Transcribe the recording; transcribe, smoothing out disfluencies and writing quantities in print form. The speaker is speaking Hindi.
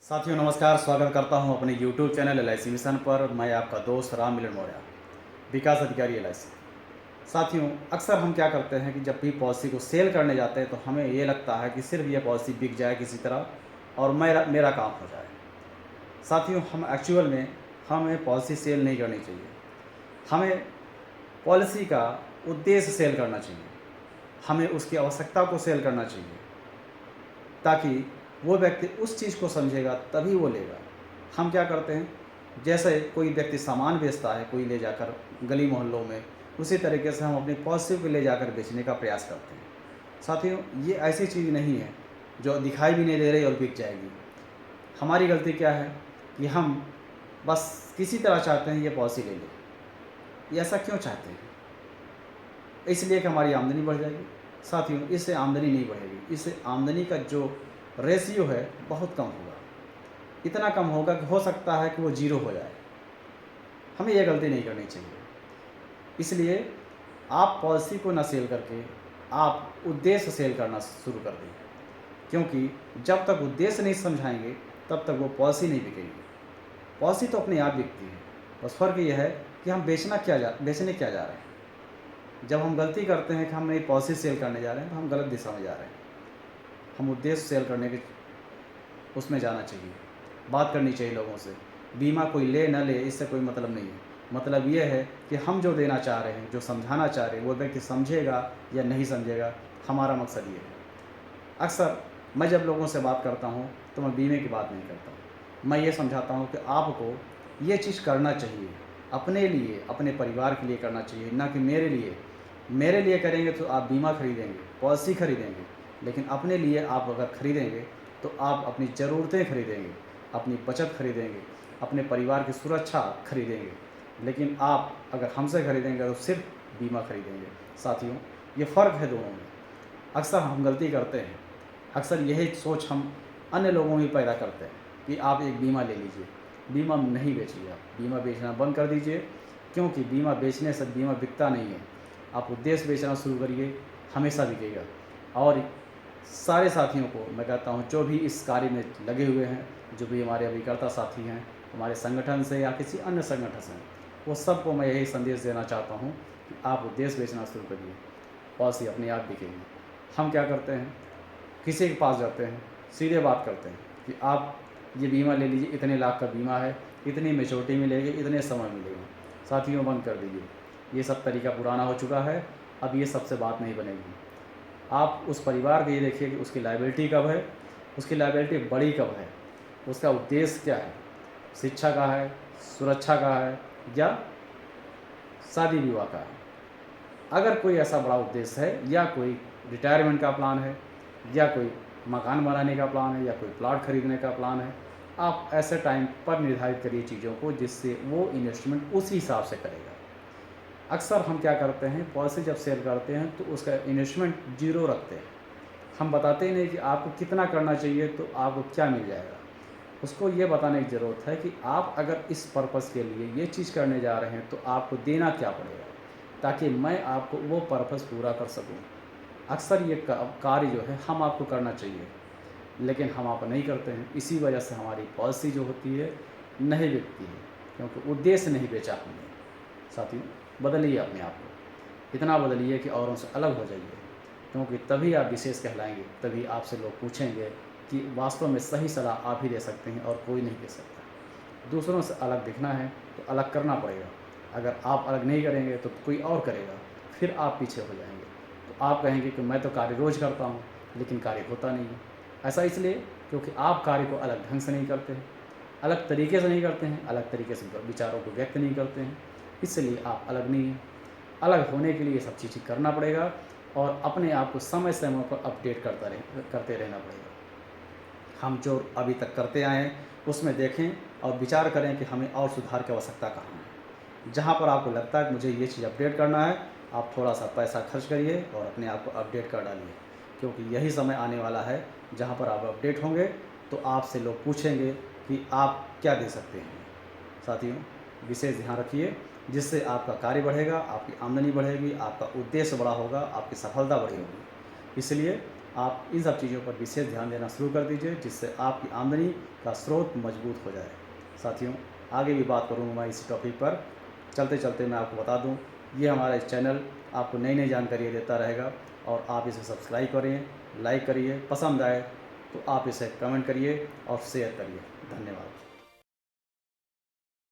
साथियों नमस्कार, स्वागत करता हूं अपने YouTube चैनल LIC मिशन पर। मैं आपका दोस्त राम मिलन मौर्य, विकास अधिकारी LIC। साथियों, अक्सर हम क्या करते हैं कि जब भी पॉलिसी को सेल करने जाते हैं तो हमें ये लगता है कि सिर्फ ये पॉलिसी बिक जाए किसी तरह और मेरा मेरा काम हो जाए। साथियों, हम एक्चुअल में हमें पॉलिसी सेल नहीं करनी चाहिए। हमें पॉलिसी का उद्देश्य सेल करना चाहिए, हमें उसकी आवश्यकता को सेल करना चाहिए, ताकि वो व्यक्ति उस चीज़ को समझेगा तभी वो लेगा। हम क्या करते हैं, जैसे कोई व्यक्ति सामान बेचता है कोई ले जाकर गली मोहल्लों में, उसी तरीके से हम अपनी पॉलिसी को ले जाकर बेचने का प्रयास करते हैं। साथियों, ये ऐसी चीज़ नहीं है जो दिखाई भी नहीं दे रही और बिक जाएगी। हमारी गलती क्या है कि हम बस किसी तरह चाहते हैं ये पॉलिसी ले लें। ये ऐसा क्यों चाहते हैं? इसलिए कि हमारी आमदनी बढ़ जाएगी। साथियों, इससे आमदनी नहीं बढ़ेगी, इससे आमदनी का जो रेशियो है बहुत कम होगा। इतना कम होगा कि हो सकता है कि वो ज़ीरो हो जाए। हमें ये गलती नहीं करनी चाहिए। इसलिए आप पॉलिसी को ना सेल करके आप उद्देश्य सेल करना शुरू कर दें, क्योंकि जब तक उद्देश्य नहीं समझाएंगे तब तक वो पॉलिसी नहीं बिकेगी। पॉलिसी तो अपने आप बिकती है, बस फ़र्क ये है कि हम बेचने क्या जा रहे हैं। जब हम गलती करते हैं कि हम नई पॉलिसी सेल करने जा रहे हैं तो हम गलत दिशा में जा रहे हैं। हम उद्देश्य सेल करने के उसमें जाना चाहिए, बात करनी चाहिए लोगों से। बीमा कोई ले न ले इससे कोई मतलब नहीं है। मतलब ये है कि हम जो देना चाह रहे हैं, जो समझाना चाह रहे हैं, वो व्यक्ति समझेगा या नहीं समझेगा, हमारा मकसद ये है। अक्सर मैं जब लोगों से बात करता हूँ तो मैं बीमे की बात नहीं करता हूँ। मैं ये समझाता हूँ कि आपको ये चीज़ करना चाहिए, अपने लिए, अपने परिवार के लिए करना चाहिए, ना कि मेरे लिए। मेरे लिए करेंगे तो आप बीमा खरीदेंगे, पॉलिसी खरीदेंगे, लेकिन अपने लिए आप अगर खरीदेंगे तो आप अपनी ज़रूरतें खरीदेंगे, अपनी बचत खरीदेंगे, अपने परिवार की सुरक्षा खरीदेंगे। लेकिन आप अगर हमसे खरीदेंगे तो सिर्फ बीमा खरीदेंगे। साथियों, ये फ़र्क है दोनों में। अक्सर हम गलती करते हैं, अक्सर यही सोच हम अन्य लोगों में पैदा करते हैं कि आप एक बीमा ले लीजिए। बीमा नहीं बेचिए, आप बीमा बेचना बंद कर दीजिए, क्योंकि बीमा बेचने से बीमा बिकता नहीं है। आप उद्देश्य बेचना शुरू करिए, हमेशा बिकेगा। और सारे साथियों को मैं कहता हूँ, जो भी इस कार्य में लगे हुए हैं, जो भी हमारे अभिकर्ता साथी हैं, हमारे संगठन से या किसी अन्य संगठन से, वो सबको मैं यही संदेश देना चाहता हूँ कि आप उद्देश्य बेचना शुरू करिए, पॉलिसी अपने आप बिकेगी। हम क्या करते हैं, किसी के पास जाते हैं, सीधे बात करते हैं कि आप ये बीमा ले लीजिए, इतने लाख का बीमा है, इतनी मैच्योरिटी मिलेगी, इतने समय मिलेगा। साथियों, बंद कर दीजिए। ये सब तरीका पुराना हो चुका है, अब ये सबसे बात नहीं बनेगी। आप उस परिवार को ये देखिए कि उसकी लायबिलिटी कब है, उसकी लायबिलिटी बड़ी कब है, उसका उद्देश्य क्या है, शिक्षा का है, सुरक्षा का है या शादी विवाह का है। अगर कोई ऐसा बड़ा उद्देश्य है, या कोई रिटायरमेंट का प्लान है, या कोई मकान बनाने का प्लान है, या कोई प्लॉट खरीदने का प्लान है, आप ऐसे टाइम पर निर्धारित करिए चीज़ों को, जिससे वो इन्वेस्टमेंट उसी हिसाब से करेगा। अक्सर हम क्या करते हैं, पॉलिसी जब सेल करते हैं तो उसका इन्वेस्टमेंट ज़ीरो रखते हैं। हम बताते ही नहीं कि आपको कितना करना चाहिए तो आपको क्या मिल जाएगा। उसको ये बताने की ज़रूरत है कि आप अगर इस पर्पज़ के लिए ये चीज़ करने जा रहे हैं तो आपको देना क्या पड़ेगा, ताकि मैं आपको वो पर्पज़ पूरा कर सकूँ। अक्सर ये कार्य जो है हम आपको करना चाहिए, लेकिन हम आप नहीं करते हैं। इसी वजह से हमारी पॉलिसी जो होती है नहीं बिकती है, क्योंकि उद्देश्य नहीं बेचा हमने। साथियों, बदलिए अपने आप को, इतना बदलिए कि औरों से अलग हो जाइए, क्योंकि तभी आप विशेष कहलाएंगे। तभी आपसे लोग पूछेंगे कि वास्तव में सही सलाह आप ही दे सकते हैं और कोई नहीं दे सकता। दूसरों से अलग दिखना है तो अलग करना पड़ेगा। अगर आप अलग नहीं करेंगे तो कोई और करेगा, फिर आप पीछे हो जाएंगे। तो आप कहेंगे कि मैं तो कार्य रोज़ करता हूँ, लेकिन कार्य होता नहीं है। ऐसा इसलिए क्योंकि आप कार्य को अलग ढंग से नहीं करते हैं, अलग तरीके से नहीं करते हैं, अलग तरीके से विचारों को व्यक्त नहीं करते हैं। इसलिए आप अलग नहीं हैं। अलग होने के लिए सब चीज़ें करना पड़ेगा और अपने आप को समय समय पर अपडेट करते रहना पड़ेगा। हम जो अभी तक करते आए हैं उसमें देखें और विचार करें कि हमें और सुधार की आवश्यकता कहाँ है। जहाँ पर आपको लगता है कि मुझे ये चीज़ अपडेट करना है, आप थोड़ा सा पैसा खर्च करिए और अपने आप को अपडेट कर डालिए, क्योंकि यही समय आने वाला है जहाँ पर आप अपडेट होंगे तो आपसे लोग पूछेंगे कि आप क्या दे सकते हैं। साथियों, विशेष ध्यान रखिए, जिससे आपका कार्य बढ़ेगा, आपकी आमदनी बढ़ेगी, आपका उद्देश्य बड़ा होगा, आपकी सफलता बड़ी होगी। इसलिए आप इन सब चीज़ों पर विशेष ध्यान देना शुरू कर दीजिए, जिससे आपकी आमदनी का स्रोत मजबूत हो जाए। साथियों, आगे भी बात करूँगा मैं इसी टॉपिक पर। चलते चलते मैं आपको बता दूँ, ये हमारा इस चैनल आपको नई नई जानकारी देता रहेगा, और आप इसे सब्सक्राइब करिए, लाइक करिए, पसंद आए तो आप इसे कमेंट करिए और शेयर करिए। धन्यवाद।